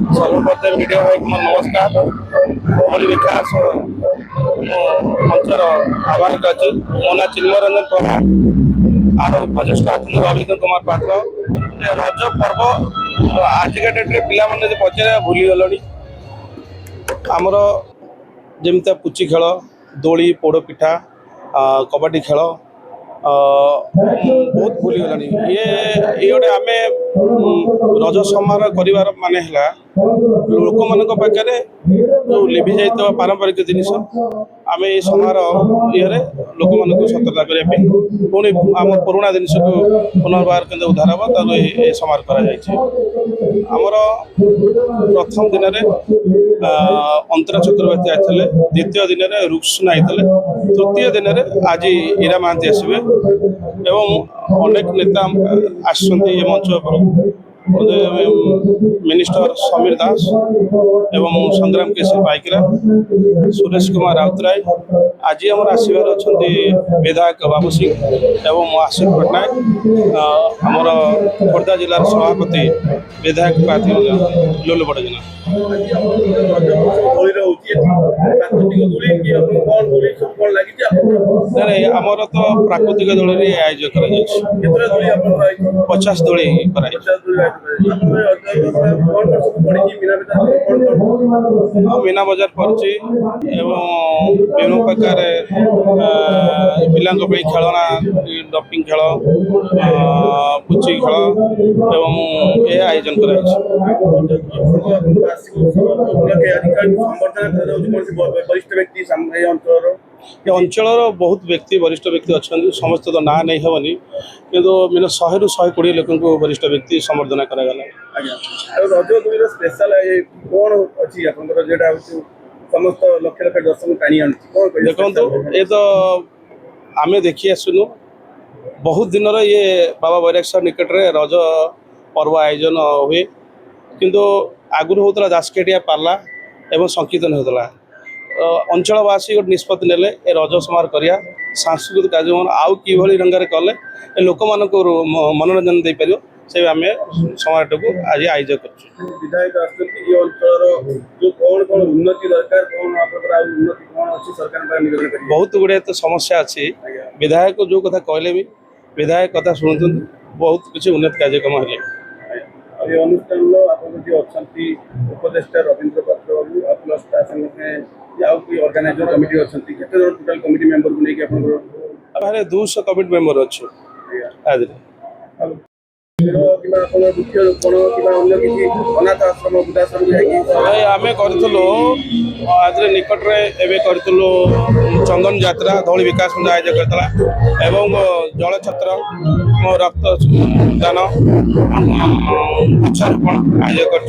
सर्वप्रथम वीडियो भाई को नमस्कार भली विकास मंचर आभारित अच्छी मो ना चिन्मय रंजन प्रधान और प्रजेष्ठ अभिनंदन कुमार पात्र रज पर्व आजिका डेट्रे पे पचार भूली गले आमर जमी पुची खेल दोली पोड़ पिठा कबड्डी खेल बहुत भूली गलानी ये गोटे आम रज समारोह कर माने लोक मान पाखे जो लिभि जा पारंपरिक जिनिस आम ये समारोह ये लोक मान सतर्कता करने पुणी आम पुराणा जिनिस को पुनर्बार के उद्धार हम तो ये समारोह करमर प्रथम दिन में अंतरा चक्रवर्ती आते द्वितीय दिन में रुक्सुना आते तृतीय दिन में आज ईरा महांती आसवे एवं अनेक नेता आसछन्ति मंच पर मिनिस्टर समीर दास एवं संग्राम केशरी पाइकरा सुरेश कुमार राउतराय आज आम आसबार अच्छा विधायक बाबू सिंह एवं आशिष पट्टनायक आमर खोर्धा जिलार सभापति विधायक प्रार्थी लुलु बड़जना आमर तो प्राकृतिक दोली आयोजन कर 50 दोली मीना बजार पड़ी विभिन्न प्रकार पिला खेलना डपिंग खेल पुची खेल एवं ये आयोजन कर अंचल बहुत व्यक्ति वरिष्ठ व्यक्ति अच्छा समस्त तो ना नहीं हेनी किंतु मीन 100 ରୁ 120 लोक वरिष्ठ व्यक्ति संबर्धना करागला समस्त लक्ष लक्ष दर्शक टाणी देखो ये तो आम देखी आसुनु बहुत दिन ये बाबा बैरागेश्वर निकट में रज पर्व आयोजन हुए किंतु आगुरी होता दासकेटिया पाला एवं संकीर्तन होता अंचलवासी गोटे निष्पत्ति नेले ए रज समारोह करिया सांस्कृतिक कार्यक्रम आउ कि ढंग कले लोक मान मनोरंजन दे पार से आम समारोह को आज आयोजन कर विधायक उन्नति दरकार बहुत गुड़े तो समस्या अच्छी विधायक जो कथा कहले भी विधायक कथा शुणु बहुत किसी उन्नति कार्यक्रम है ये अनुष्ठान उपदेष्टा रवींद्र पात्र बाबू प्लस ऑर्गेनाइजर कमिटी अच्छा टोटल कमिटी मेंबर को लेकिन 200 कमिटी मेंबर अच्छे आम कर निकट में चंदन यात्रा धौली विकास आयोजन करता एवं जल छत्र रक्त दान वृक्षारोपण आयोजन कर